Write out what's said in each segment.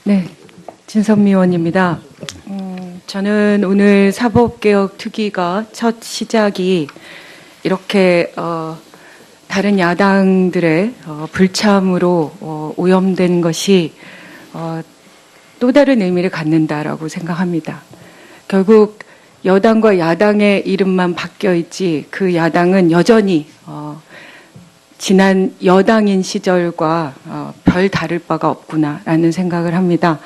네, 진선미 의원입니다. 저는 오늘 사법개혁 특위가 첫 시작이 이렇게 다른 야당들의 불참으로 오염된 것이 또 다른 의미를 갖는다라고 생각합니다. 결국 여당과 야당의 이름만 바뀌어 있지 그 야당은 여전히 지난 여당인 시절과 별 다를 바가 없구나라는 생각을 합니다.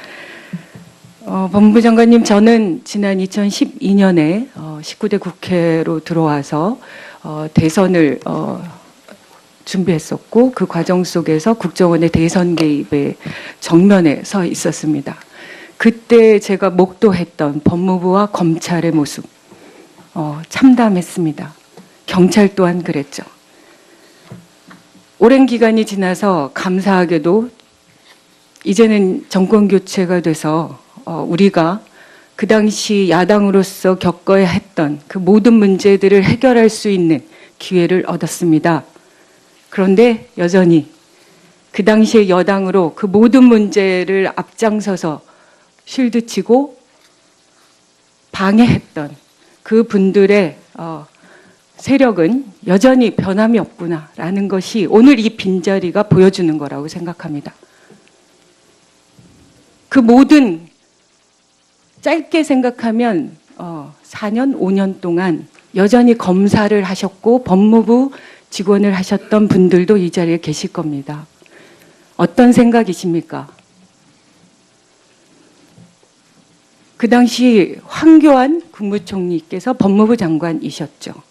법무부 장관님, 저는 지난 2012년에 19대 국회로 들어와서 대선을 준비했었고 그 과정 속에서 국정원의 대선 개입에 정면에 서 있었습니다. 그때 제가 목도했던 법무부와 검찰의 모습 참담했습니다. 경찰 또한 그랬죠. 오랜 기간이 지나서 감사하게도 이제는 정권 교체가 돼서 우리가 그 당시 야당으로서 겪어야 했던 그 모든 문제들을 해결할 수 있는 기회를 얻었습니다. 그런데 여전히 그 당시의 여당으로 그 모든 문제를 앞장서서 쉴드치고 방해했던 그 분들의 세력은 여전히 변함이 없구나라는 것이 오늘 이 빈자리가 보여주는 거라고 생각합니다. 그 모든 짧게 생각하면 4년, 5년 동안 여전히 검사를 하셨고 법무부 직원을 하셨던 분들도 이 자리에 계실 겁니다. 어떤 생각이십니까? 그 당시 황교안 국무총리께서 법무부 장관이셨죠.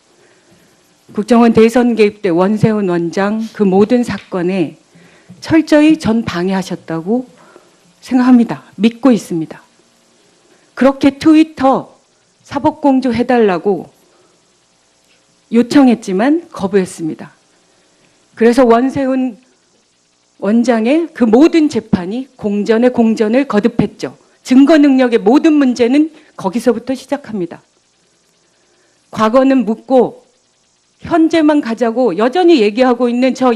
국정원 대선 개입 때 원세훈 원장 그 모든 사건에 철저히 전 방해하셨다고 생각합니다. 믿고 있습니다. 그렇게 트위터 사법공조 해달라고 요청했지만 거부했습니다. 그래서 원세훈 원장의 그 모든 재판이 공전에 공전을 거듭했죠. 증거 능력의 모든 문제는 거기서부터 시작합니다. 과거는 묻고 현재만 가자고 여전히 얘기하고 있는 저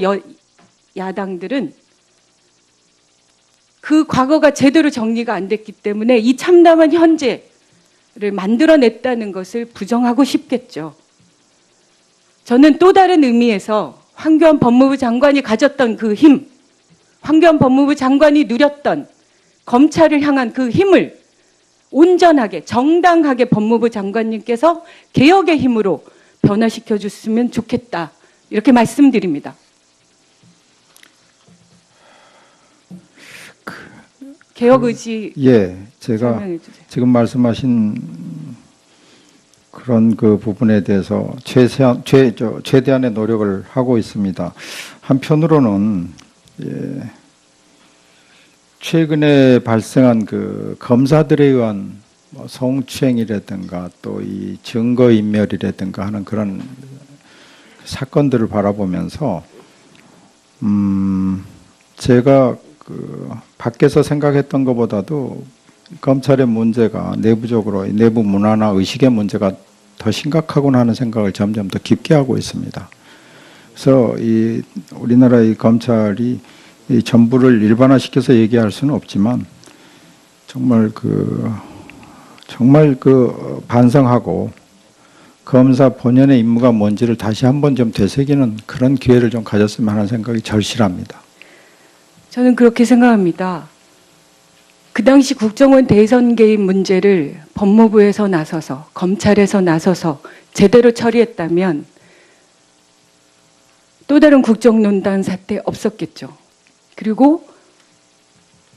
야당들은 그 과거가 제대로 정리가 안 됐기 때문에 이 참담한 현재를 만들어냈다는 것을 부정하고 싶겠죠. 저는 또 다른 의미에서 황교안 법무부 장관이 가졌던 그 힘, 황교안 법무부 장관이 누렸던 검찰을 향한 그 힘을 온전하게 정당하게 법무부 장관님께서 개혁의 힘으로 변화시켜 줬으면 좋겠다. 이렇게 말씀드립니다. 개혁 의지 제가 설명해 주세요. 지금 말씀하신 그런 그 부분에 대해서 최대한의 노력을 하고 있습니다. 한편으로는 최근에 발생한 그 검사들에 의한 성추행이라든가 또 이 증거인멸이라든가 하는 그런 사건들을 바라보면서 제가 그 밖에서 생각했던 것보다도 검찰의 문제가 내부적으로 내부 문화나 의식의 문제가 더 심각하구나 하는 생각을 점점 더 깊게 하고 있습니다. 그래서 이 우리나라의 검찰이 이 전부를 일반화시켜서 얘기할 수는 없지만 정말 반성하고 검사 본연의 임무가 뭔지를 다시 한번 좀 되새기는 그런 기회를 좀 가졌으면 하는 생각이 절실합니다. 저는 그렇게 생각합니다. 그 당시 국정원 대선 개입 문제를 법무부에서 나서서 검찰에서 나서서 제대로 처리했다면 또 다른 국정농단 사태 없었겠죠. 그리고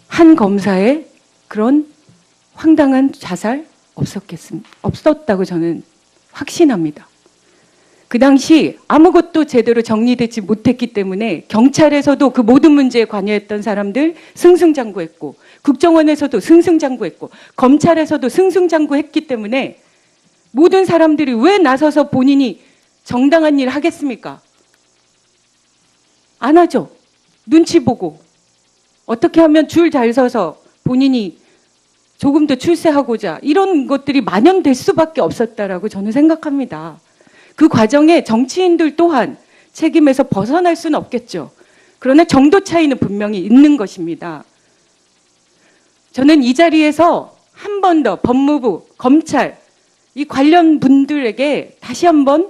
한 검사의 그런 황당한 자살 없었다고 저는 확신합니다. 그 당시 아무것도 제대로 정리되지 못했기 때문에 경찰에서도 그 모든 문제에 관여했던 사람들 승승장구했고 국정원에서도 승승장구했고 검찰에서도 승승장구했기 때문에 모든 사람들이 왜 나서서 본인이 정당한 일 하겠습니까? 안 하죠. 눈치 보고 어떻게 하면 줄 잘 서서 본인이 조금 더 출세하고자 이런 것들이 만연될 수밖에 없었다라고 저는 생각합니다. 그 과정에 정치인들 또한 책임에서 벗어날 수는 없겠죠. 그러나 정도 차이는 분명히 있는 것입니다. 저는 이 자리에서 한 번 더 법무부, 검찰, 이 관련 분들에게 다시 한번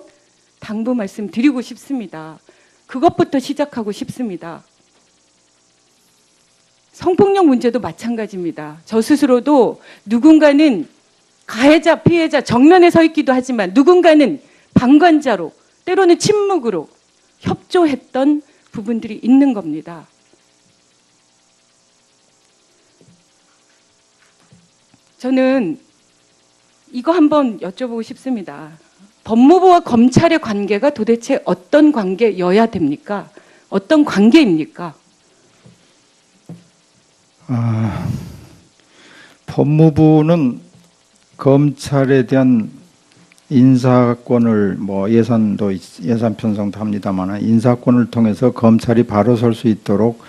당부 말씀 드리고 싶습니다. 그것부터 시작하고 싶습니다. 성폭력 문제도 마찬가지입니다. 저 스스로도 누군가는 가해자, 피해자 정면에 서 있기도 하지만 누군가는 방관자로, 때로는 침묵으로 협조했던 부분들이 있는 겁니다. 저는 이거 한번 여쭤보고 싶습니다. 법무부와 검찰의 관계가 도대체 어떤 관계여야 됩니까? 어떤 관계입니까? 법무부는 검찰에 대한 인사권을 예산 편성도 합니다만 인사권을 통해서 검찰이 바로 설 수 있도록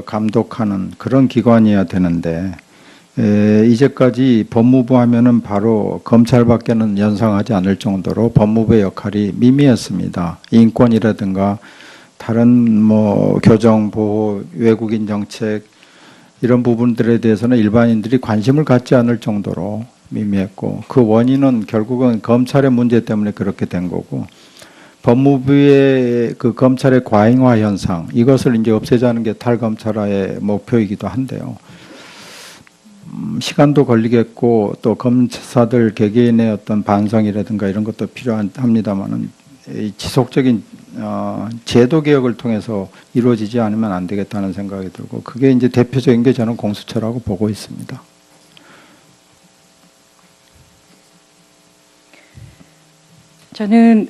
감독하는 그런 기관이어야 되는데 이제까지 법무부 하면은 바로 검찰밖에는 연상하지 않을 정도로 법무부의 역할이 미미했습니다. 인권이라든가 다른 교정 보호, 외국인 정책 이런 부분들에 대해서는 일반인들이 관심을 갖지 않을 정도로 미미했고 그 원인은 결국은 검찰의 문제 때문에 그렇게 된 거고 법무부의 그 검찰의 과잉화 현상 이것을 이제 없애자는 게 탈검찰화의 목표이기도 한데요. 시간도 걸리겠고 또 검사들 개개인의 어떤 반성이라든가 이런 것도 필요합니다만은 지속적인 제도 개혁을 통해서 이루어지지 않으면 안 되겠다는 생각이 들고 그게 이제 대표적인 게 저는 공수처라고 보고 있습니다. 저는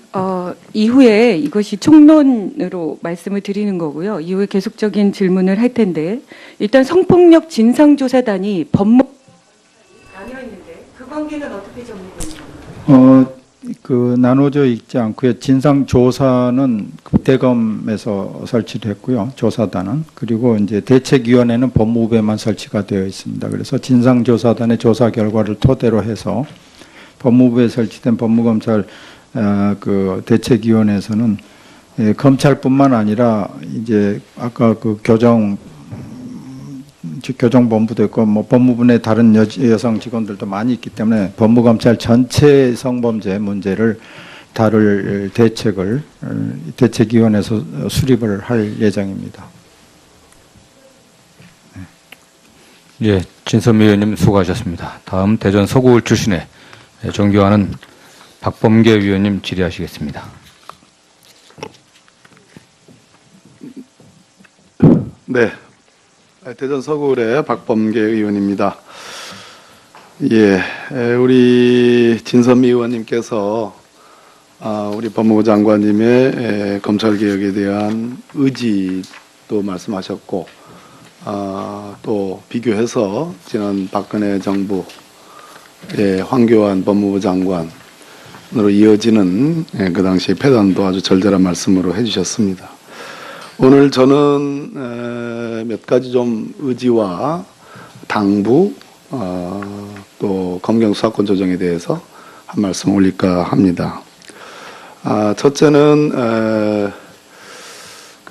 이후에 이것이 총론으로 말씀을 드리는 거고요. 이후에 계속적인 질문을 할 텐데 일단 성폭력 진상조사단이 법무 나뉘어 있는데 그 관계는 어떻게 정리됩니까? 나눠져 있지 않고요. 진상조사는 대검에서 설치됐고요. 조사단은 그리고 이제 대책위원회는 법무부에만 설치가 되어 있습니다. 그래서 진상조사단의 조사 결과를 토대로 해서 법무부에 설치된 법무검찰 그 대책위원회에서는 검찰뿐만 아니라 이제 아까 그 교정본부도 있고 법무부 내 다른 여성 직원들도 많이 있기 때문에 법무검찰 전체 성범죄 문제를 다룰 대책위원회에서 수립을 할 예정입니다. 예, 진선미 의원님 수고하셨습니다. 다음 대전 서구울 출신의 존경하는 박범계 위원님 질의하시겠습니다. 네, 대전 서구울의 박범계 의원입니다. 예, 우리 진선미 의원님께서 우리 법무부 장관님의 검찰개혁에 대한 의지도 말씀하셨고 또 비교해서 지난 박근혜 정부의 황교안 법무부 장관으로 이어지는 그 당시 패단도 아주 절절한 말씀으로 해주셨습니다. 오늘 저는 몇 가지 좀 의지와 당부 또 검경 수사권 조정에 대해서 한 말씀 올릴까 합니다. 첫째는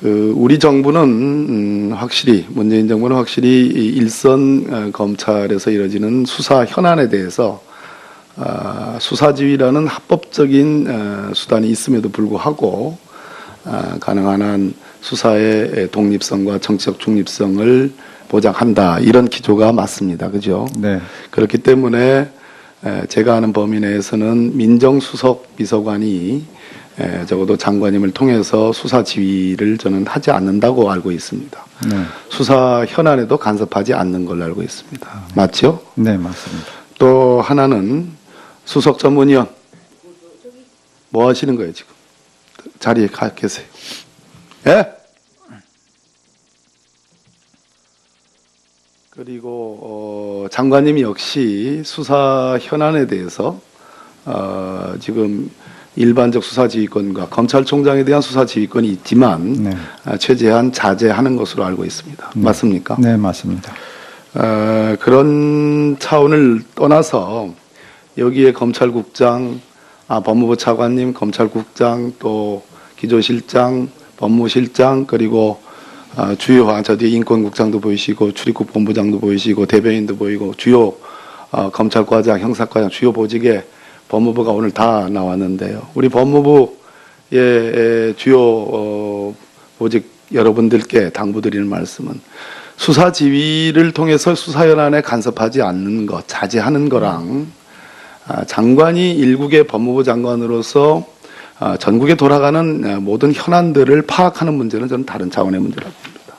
우리 정부는 확실히 문재인 정부는 확실히 일선 검찰에서 이뤄지는 수사 현안에 대해서 수사지휘라는 합법적인 수단이 있음에도 불구하고 가능한 한 수사의 독립성과 정치적 중립성을 보장한다 이런 기조가 맞습니다. 그죠? 네. 그렇기 때문에 제가 아는 범위 내에서는 민정수석 비서관이 적어도 장관님을 통해서 수사 지휘를 저는 하지 않는다고 알고 있습니다. 네. 수사 현안에도 간섭하지 않는 걸로 알고 있습니다. 맞죠? 네, 맞습니다. 또 하나는 수석 전문위원 뭐 하시는 거예요 지금? 자리에 가 계세요. 예? 그리고 장관님 역시 수사 현안에 대해서 지금 일반적 수사지휘권과 검찰총장에 대한 수사지휘권이 있지만 네. 최대한 자제하는 것으로 알고 있습니다. 네. 맞습니까? 네, 맞습니다. 그런 차원을 떠나서 여기에 검찰국장, 법무부 차관님, 검찰국장, 또 기조실장, 법무실장, 그리고 주요한 저 뒤에 인권국장도 보이시고 출입국 본부장도 보이시고 대변인도 보이고 주요 검찰과장, 형사과장 주요 보직에 법무부가 오늘 다 나왔는데요. 우리 법무부의 주요 보직 여러분들께 당부드리는 말씀은 수사 지휘를 통해서 수사 현안에 간섭하지 않는 것, 자제하는 거랑 장관이 일국의 법무부 장관으로서 전국에 돌아가는 모든 현안들을 파악하는 문제는 저는 다른 차원의 문제라고 봅니다.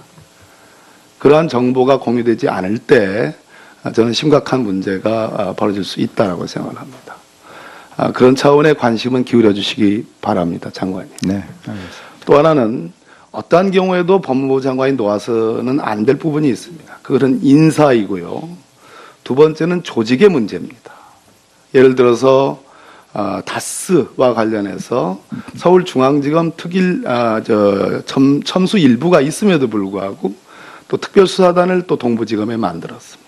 그러한 정보가 공유되지 않을 때 저는 심각한 문제가 벌어질 수 있다고 생각을 합니다. 그런 차원의 관심은 기울여 주시기 바랍니다, 장관님. 네, 알겠습니다. 또 하나는 어떠한 경우에도 법무부 장관이 놓아서는 안 될 부분이 있습니다. 그것은 인사이고요. 두 번째는 조직의 문제입니다. 예를 들어서 다스와 관련해서 서울중앙지검 첨수 일부가 있음에도 불구하고 또 특별수사단을 또 동부지검에 만들었습니다.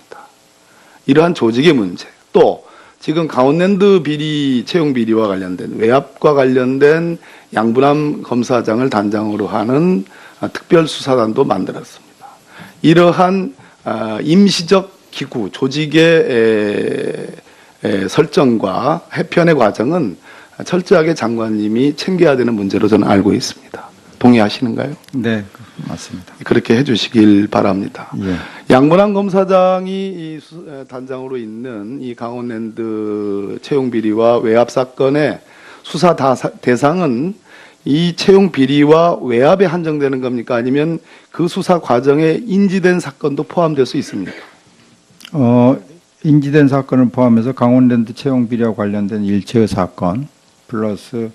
이러한 조직의 문제, 또 지금 강원랜드 비리, 채용 비리와 관련된 외압과 관련된 양분함 검사장을 단장으로 하는 특별수사단도 만들었습니다. 이러한 임시적 기구, 조직의 설정과 해편의 과정은 철저하게 장관님이 챙겨야 되는 문제로 저는 알고 있습니다. 동의하시는가요? 네, 맞습니다. 그렇게 해주시길 바랍니다. 예. 양문환 검사장이 이 단장으로 있는 이 강원랜드 채용 비리와 외압 사건의 수사 대상은 이 채용 비리와 외압에 한정되는 겁니까? 아니면 그 수사 과정에 인지된 사건도 포함될 수 있습니까? 인지된 사건을 포함해서 강원랜드 채용 비리와 관련된 일체의 사건 플러스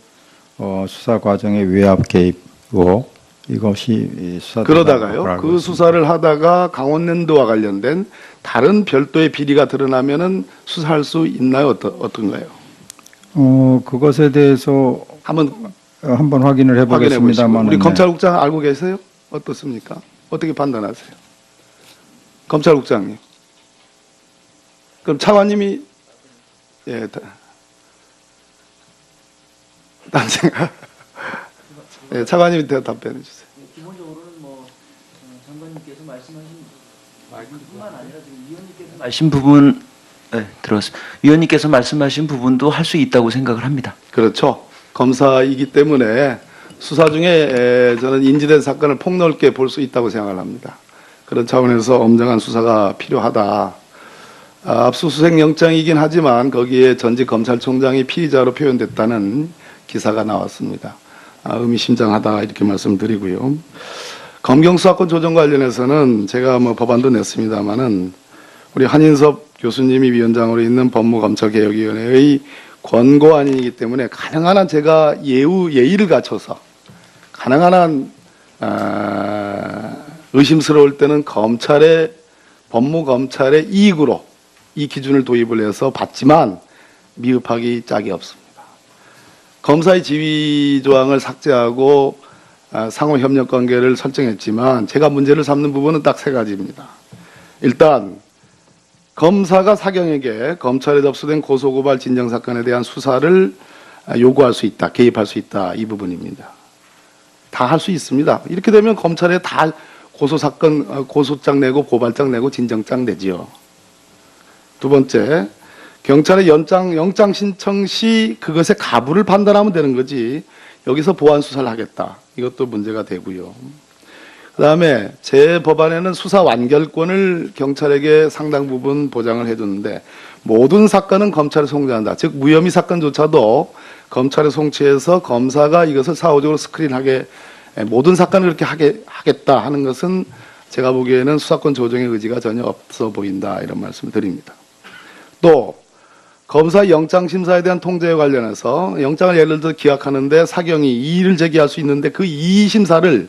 수사 과정의 외압 개입 의혹 이것이 수사 그러다가요. 그 수사를 하다가 강원랜드와 관련된 다른 별도의 비리가 드러나면은 수사할 수 있나요? 어떤가요? 그것에 대해서 한번 확인을 해보겠습니다만 우리 검찰국장 알고 계세요? 어떻습니까? 어떻게 판단하세요? 검찰국장님. 그럼 차관님이 딴 생각. 네, 차관님이 답변해 주세요. 기본적으로는 장관님께서 말씀하신 부분뿐만 아니라 지금 위원님께서 말씀 부분 들었습니다. 위원님께서 말씀하신 부분도 할 수 있다고 생각을 합니다. 그렇죠. 검사이기 때문에 수사 중에 저는 인지된 사건을 폭넓게 볼 수 있다고 생각을 합니다. 그런 차원에서 엄정한 수사가 필요하다. 압수수색 영장이긴 하지만 거기에 전직 검찰총장이 피의자로 표현됐다는 기사가 나왔습니다. 의미심장하다 이렇게 말씀드리고요. 검경수사권 조정 관련해서는 제가 법안도 냈습니다마는 우리 한인섭 교수님이 위원장으로 있는 법무검찰개혁위원회의 권고안이기 때문에 가능한 한 제가 예의를 갖춰서 가능한 한 의심스러울 때는 법무검찰의 이익으로 이 기준을 도입을 해서 받지만 미흡하기 짝이 없습니다. 검사의 지휘 조항을 삭제하고 상호 협력 관계를 설정했지만 제가 문제를 삼는 부분은 딱 세 가지입니다. 일단 검사가 사경에게 검찰에 접수된 고소고발 진정사건에 대한 수사를 요구할 수 있다, 개입할 수 있다 이 부분입니다. 다 할 수 있습니다. 이렇게 되면 검찰에 다 고소장 내고 고발장 내고 진정장 내지요. 두 번째, 경찰의 영장 신청 시 그것의 가부를 판단하면 되는 거지 여기서 보완 수사를 하겠다. 이것도 문제가 되고요. 그다음에 제 법안에는 수사 완결권을 경찰에게 상당 부분 보장을 해줬는데 모든 사건은 검찰에 송치한다. 즉 무혐의 사건조차도 검찰에 송치해서 검사가 이것을 사후적으로 스크린하게 모든 사건을 그렇게 하겠다 하는 것은 제가 보기에는 수사권 조정의 의지가 전혀 없어 보인다 이런 말씀을 드립니다. 또 검사 영장심사에 대한 통제에 관련해서 영장을 예를 들어 기각하는데 사경이 이의를 제기할 수 있는데 그 이의심사를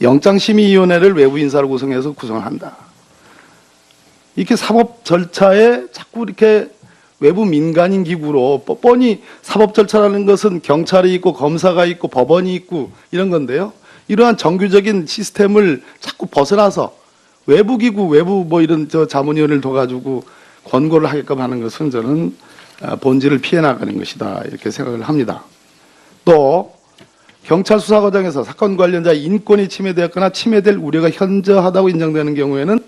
영장심의위원회를 외부 인사를 구성해서 구성을 한다. 이렇게 사법 절차에 자꾸 이렇게 외부 민간인 기구로 뻔히 사법 절차라는 것은 경찰이 있고 검사가 있고 법원이 있고 이런 건데요. 이러한 정규적인 시스템을 자꾸 벗어나서 외부 기구, 외부 이런 자문위원회를 둬가지고 권고를 하게끔 하는 것은 저는 본질을 피해 나가는 것이다 이렇게 생각을 합니다. 또 경찰 수사 과정에서 사건 관련자 인권이 침해되었거나 침해될 우려가 현저하다고 인정되는 경우에는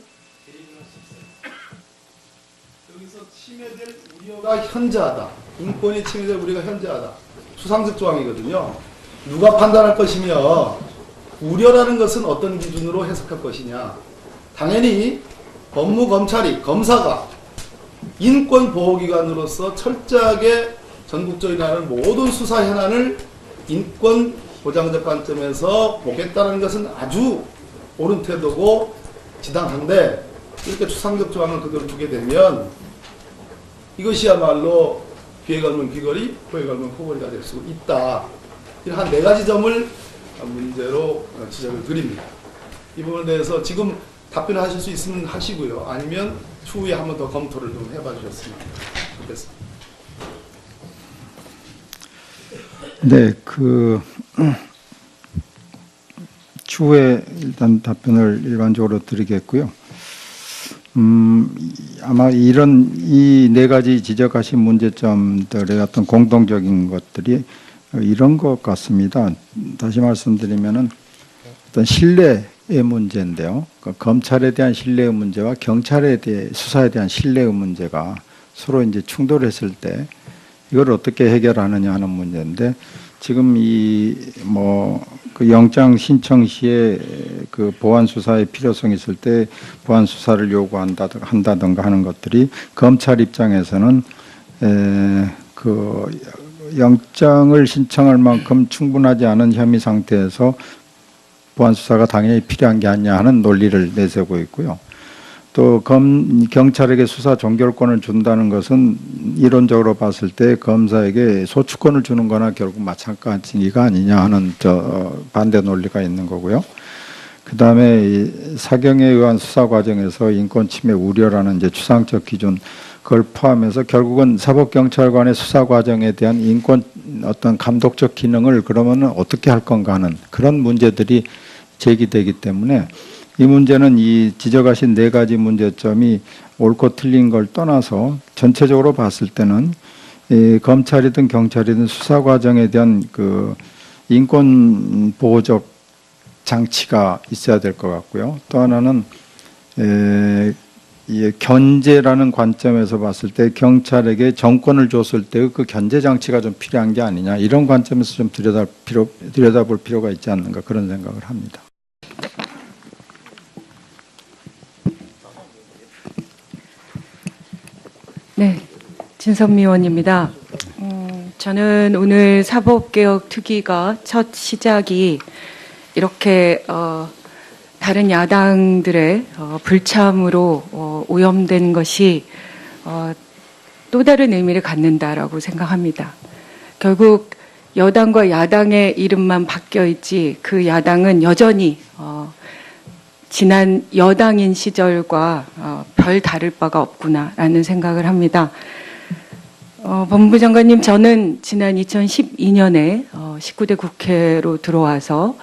여기서 침해될 우려가 현저하다. 인권이 침해될 우려가 현저하다. 추상적 조항이거든요. 누가 판단할 것이며 우려라는 것은 어떤 기준으로 해석할 것이냐. 당연히 법무검찰이 검사가 인권보호기관으로서 철저하게 전국적인 모든 수사 현안을 인권 보장적 관점에서 보겠다는 것은 아주 옳은 태도고 지당한데 이렇게 추상적 조항을 그대로 두게 되면 이것이야말로 귀에 걸면 귀걸이, 코에 걸면 코걸이가 될 수 있다. 이런 한 4가지 점을 문제로 지적을 드립니다. 이 부분에 대해서 지금 답변하실 수 있으면 하시고요. 아니면 추후에 한 번 더 검토를 좀 해봐 주셨으면 좋겠습니다. 네, 추후에 일단 답변을 일반적으로 드리겠고요. 아마 이 4가지 지적하신 문제점들의 어떤 공통적인 것들이 이런 것 같습니다. 다시 말씀드리면은 어떤 신뢰의 문제인데요. 그러니까 검찰에 대한 신뢰의 문제와 경찰에 대해 수사에 대한 신뢰의 문제가 서로 이제 충돌했을 때 이걸 어떻게 해결하느냐 하는 문제인데 지금 그 영장 신청 시에 그 보완 수사의 필요성이 있을 때 보완 수사를 한다든가 하는 것들이 검찰 입장에서는 그 영장을 신청할 만큼 충분하지 않은 혐의 상태에서 보완 수사가 당연히 필요한 게 아니냐 하는 논리를 내세우고 있고요. 또 경찰에게 수사 종결권을 준다는 것은 이론적으로 봤을 때 검사에게 소추권을 주는 거나 결국 마찬가지가 아니냐 하는 반대 논리가 있는 거고요. 그 다음에 사경에 의한 수사 과정에서 인권 침해 우려라는 이제 추상적 기준 그걸 포함해서 결국은 사법경찰관의 수사 과정에 대한 인권 어떤 감독적 기능을 그러면은 어떻게 할 건가 하는 그런 문제들이 제기되기 때문에 이 문제는 이 지적하신 4가지 문제점이 옳고 틀린 걸 떠나서 전체적으로 봤을 때는 검찰이든 경찰이든 수사 과정에 대한 그 인권 보호적 장치가 있어야 될 것 같고요. 또 하나는 이 견제라는 관점에서 봤을 때 경찰에게 정권을 줬을 때 그 견제 장치가 좀 필요한 게 아니냐 이런 관점에서 좀 들여다볼 필요가 있지 않는가 그런 생각을 합니다. 네, 진선미 의원입니다. 저는 오늘 사법개혁 특위가 첫 시작이 이렇게 다른 야당들의 불참으로 오염된 것이 또 다른 의미를 갖는다라고 생각합니다. 결국 여당과 야당의 이름만 바뀌어 있지 그 야당은 여전히 지난 여당인 시절과 별 다를 바가 없구나라는 생각을 합니다. 법무부 장관님, 저는 지난 2012년에 19대 국회로 들어와서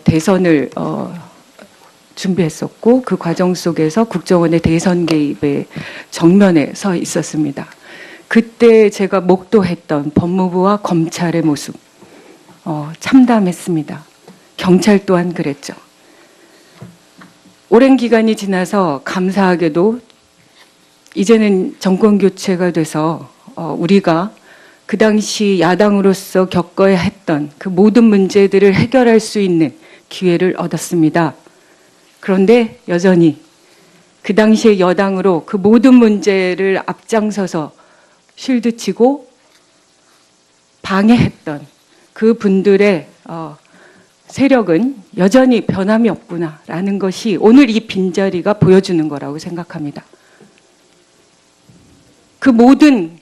대선을 준비했었고 그 과정 속에서 국정원의 대선 개입에 정면에 서 있었습니다. 그때 제가 목도했던 법무부와 검찰의 모습 참담했습니다. 경찰 또한 그랬죠. 오랜 기간이 지나서 감사하게도 이제는 정권 교체가 돼서 우리가 그 당시 야당으로서 겪어야 했던 그 모든 문제들을 해결할 수 있는 기회를 얻었습니다. 그런데 여전히 그 당시의 여당으로 그 모든 문제를 앞장서서 쉴드치고 방해했던 그 분들의 세력은 여전히 변함이 없구나라는 것이 오늘 이 빈자리가 보여주는 거라고 생각합니다. 그 모든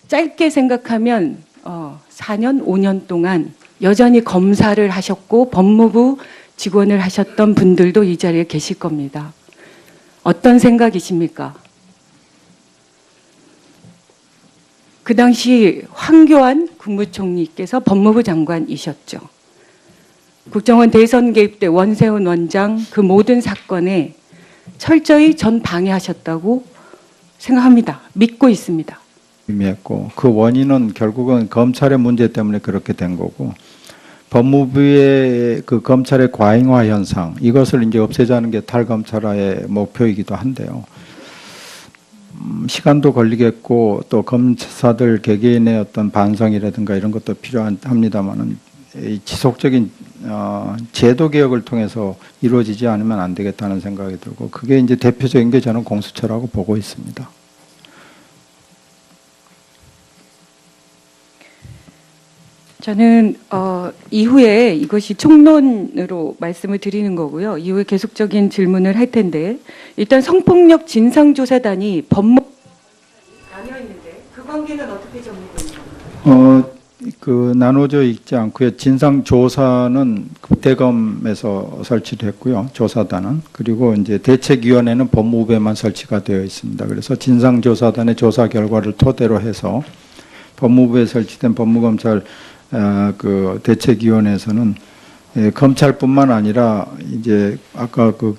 짧게 생각하면 4년, 5년 동안 여전히 검사를 하셨고 법무부 직원을 하셨던 분들도 이 자리에 계실 겁니다. 어떤 생각이십니까? 그 당시 황교안 국무총리께서 법무부 장관이셨죠. 국정원 대선 개입 때 원세훈 원장 그 모든 사건에 철저히 전 방해하셨다고 생각합니다. 믿고 있습니다. 의미했고 그 원인은 결국은 검찰의 문제 때문에 그렇게 된 거고 법무부의 그 검찰의 과잉화 현상 이것을 이제 없애자는 게 탈검찰화의 목표이기도 한데요. 시간도 걸리겠고 또 검사들 개개인의 어떤 반성이라든가 이런 것도 필요합니다만은 지속적인 제도 개혁을 통해서 이루어지지 않으면 안 되겠다는 생각이 들고 그게 이제 대표적인 게 저는 공수처라고 보고 있습니다. 저는 이후에 이것이 총론으로 말씀을 드리는 거고요. 이후에 계속적인 질문을 할 텐데 일단 성폭력 진상조사단이 법무 나뉘어 있는데 그 관계는 어떻게 정리되나요? 나눠져 있지 않고요. 진상조사는 대검에서 설치됐고요. 조사단은. 그리고 이제 대책위원회는 법무부에만 설치가 되어 있습니다. 그래서 진상조사단의 조사 결과를 토대로 해서 법무부에 설치된 법무검찰 그 대책위원회에서는 검찰뿐만 아니라 이제 아까 그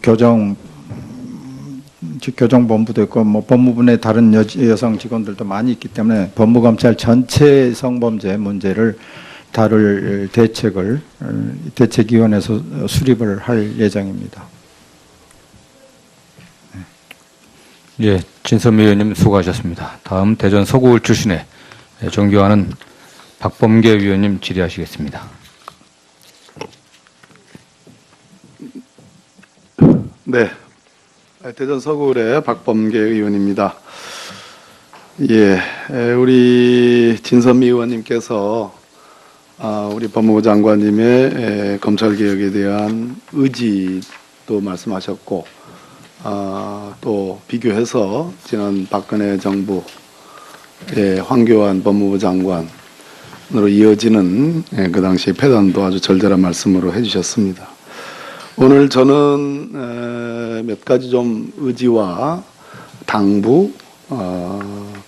교정본부도 있고 뭐 법무부 내 다른 여성 직원들도 많이 있기 때문에 법무검찰 전체 성범죄 문제를 다룰 대책위원회에서 수립을 할 예정입니다. 예, 진선미 의원님 수고하셨습니다. 다음 대전 서구울 출신의 존경하는 박범계 위원님 질의하시겠습니다. 네, 대전 서구울의 박범계 의원입니다. 예, 우리 진선미 의원님께서 우리 법무부 장관님의 검찰 개혁에 대한 의지도 말씀하셨고 또 비교해서 지난 박근혜 정부의 황교안 법무부 장관으로 이어지는 그 당시 패단도 아주 절절한 말씀으로 해주셨습니다. 오늘 저는 몇 가지 좀 의지와 당부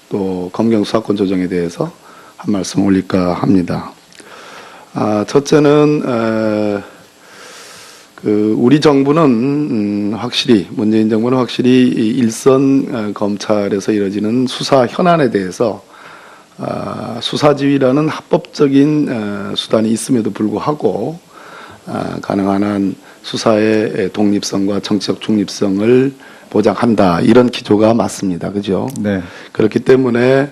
또 검경 수사권 조정에 대해서 한 말씀 올릴까 합니다. 첫째는 우리 정부는 확실히 문재인 정부는 확실히 일선 검찰에서 이뤄지는 수사 현안에 대해서 수사지휘라는 합법적인 수단이 있음에도 불구하고 가능한 한 수사의 독립성과 정치적 중립성을 보장한다 이런 기조가 맞습니다. 그죠? 네. 그렇기 때문에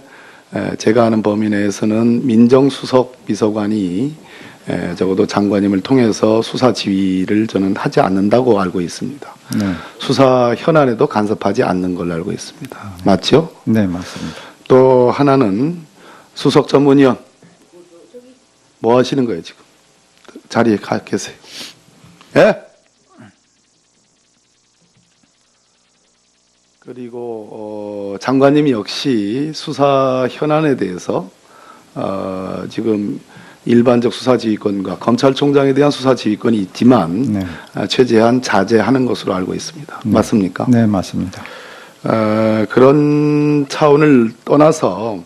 제가 아는 범위 내에서는 민정수석 비서관이 적어도 장관님을 통해서 수사 지휘를 저는 하지 않는다고 알고 있습니다. 네. 수사 현안에도 간섭하지 않는 걸로 알고 있습니다. 맞죠? 네, 맞습니다. 또 하나는 수석 전문위원 뭐 하시는 거예요 지금? 자리에 가 계세요. 예? 그리고 장관님 역시 수사 현안에 대해서 지금 일반적 수사지휘권과 검찰총장에 대한 수사지휘권이 있지만 네. 최대한 자제하는 것으로 알고 있습니다. 네. 맞습니까? 네, 맞습니다. 그런 차원을 떠나서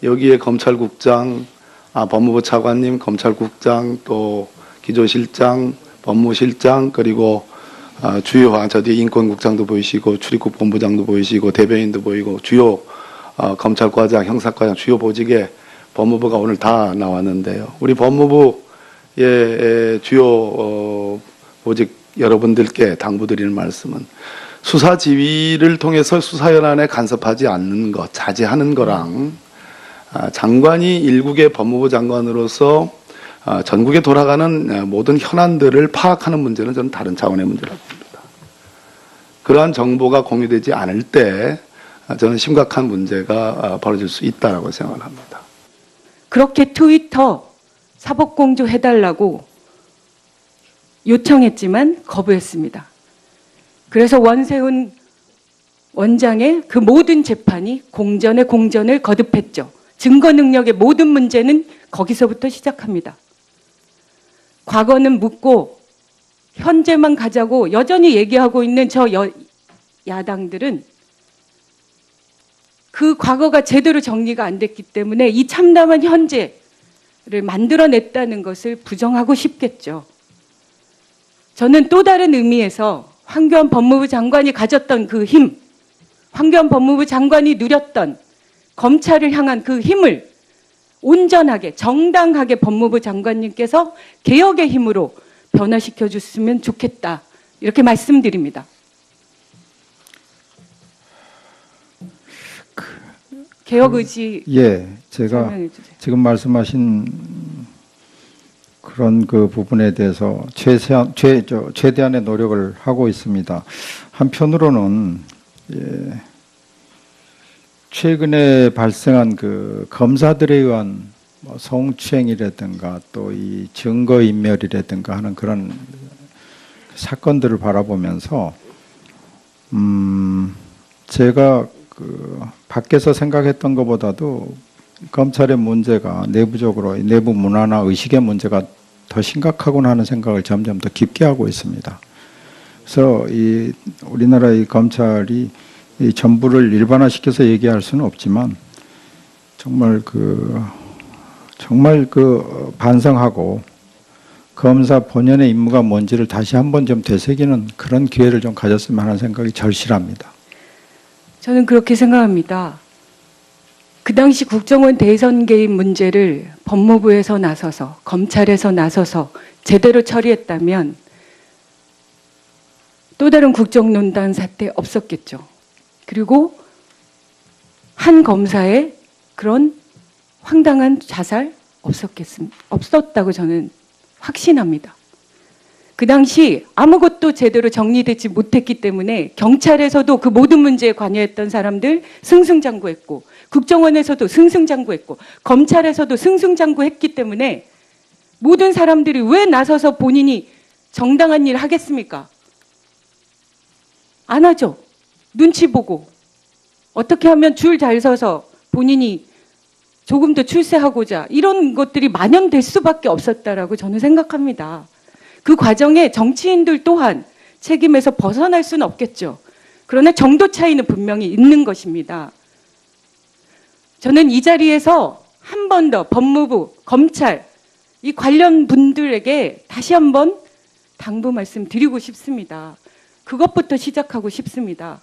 여기에 검찰국장, 법무부 차관님, 검찰국장, 또 기조실장, 법무실장, 그리고 주요 저 뒤에 인권국장도 보이시고 출입국 본부장도 보이시고 대변인도 보이고 주요 검찰과장, 형사과장 주요 보직에 법무부가 오늘 다 나왔는데요. 우리 법무부의 주요 보직 여러분들께 당부드리는 말씀은 수사 지휘를 통해서 수사 현안에 간섭하지 않는 것, 자제하는 거랑 장관이 일국의 법무부 장관으로서 전국에 돌아가는 모든 현안들을 파악하는 문제는 저는 다른 차원의 문제라고 봅니다. 그러한 정보가 공유되지 않을 때 저는 심각한 문제가 벌어질 수 있다고 생각을 합니다. 그렇게 트위터 사법공조 해달라고 요청했지만 거부했습니다. 그래서 원세훈 원장의 그 모든 재판이 공전을 거듭했죠. 증거 능력의 모든 문제는 거기서부터 시작합니다. 과거는 묻고 현재만 가자고 여전히 얘기하고 있는 야당들은 그 과거가 제대로 정리가 안 됐기 때문에 이 참담한 현재를 만들어냈다는 것을 부정하고 싶겠죠. 저는 또 다른 의미에서 황교안 법무부 장관이 가졌던 그 힘, 황교안 법무부 장관이 누렸던 검찰을 향한 그 힘을 온전하게 정당하게 법무부 장관님께서 개혁의 힘으로 변화시켜 줬으면 좋겠다. 이렇게 말씀드립니다. 개혁 의지 예, 제가 설명해 주세요. 지금 말씀하신 그런 그 부분에 대해서 최대한의 노력을 하고 있습니다. 한편으로는 예, 최근에 발생한 그 검사들에 의한 뭐 성추행이라든가 또 이 증거인멸이라든가 하는 그런 사건들을 바라보면서 제가 그 밖에서 생각했던 것보다도 검찰의 문제가 내부적으로 내부 문화나 의식의 문제가 더 심각하구나 하는 생각을 점점 더 깊게 하고 있습니다. 그래서 이 우리나라의 검찰이 이 전부를 일반화시켜서 얘기할 수는 없지만 정말 그 반성하고 검사 본연의 임무가 뭔지를 다시 한번 좀 되새기는 그런 기회를 좀 가졌으면 하는 생각이 절실합니다. 저는 그렇게 생각합니다. 그 당시 국정원 대선 개입 문제를 법무부에서 나서서 검찰에서 나서서 제대로 처리했다면 또 다른 국정농단 사태 없었겠죠. 그리고 한 검사의 그런 황당한 자살 없었다고 저는 확신합니다. 그 당시 아무것도 제대로 정리되지 못했기 때문에 경찰에서도 그 모든 문제에 관여했던 사람들 승승장구했고 국정원에서도 승승장구했고 검찰에서도 승승장구했기 때문에 모든 사람들이 왜 나서서 본인이 정당한 일 하겠습니까? 안 하죠. 눈치 보고 어떻게 하면 줄 잘 서서 본인이 조금 더 출세하고자 이런 것들이 만연될 수밖에 없었다라고 저는 생각합니다. 그 과정에 정치인들 또한 책임에서 벗어날 수는 없겠죠. 그러나 정도 차이는 분명히 있는 것입니다. 저는 이 자리에서 한 번 더 법무부, 검찰 이 관련 분들에게 다시 한번 당부 말씀 드리고 싶습니다. 그것부터 시작하고 싶습니다.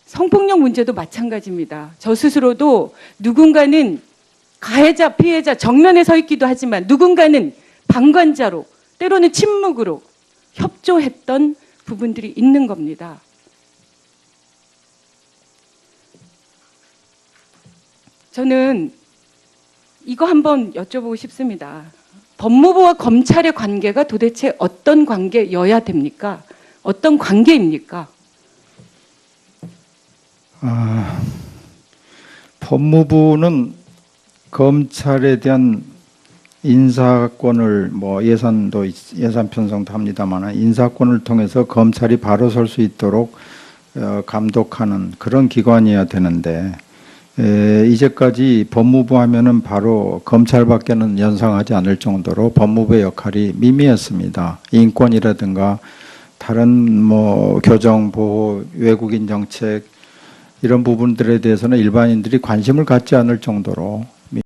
성폭력 문제도 마찬가지입니다. 저 스스로도 누군가는 가해자, 피해자 정면에 서 있기도 하지만 누군가는 방관자로 때로는 침묵으로 협조했던 부분들이 있는 겁니다. 저는 이거 한번 여쭤보고 싶습니다. 법무부와 검찰의 관계가 도대체 어떤 관계여야 됩니까? 어떤 관계입니까? 법무부는 검찰에 대한 인사권을 예산 편성도 합니다만 인사권을 통해서 검찰이 바로 설 수 있도록 감독하는 그런 기관이어야 되는데 이제까지 법무부 하면은 바로 검찰밖에는 연상하지 않을 정도로 법무부의 역할이 미미했습니다. 인권이라든가 다른 교정 보호, 외국인 정책 이런 부분들에 대해서는 일반인들이 관심을 갖지 않을 정도로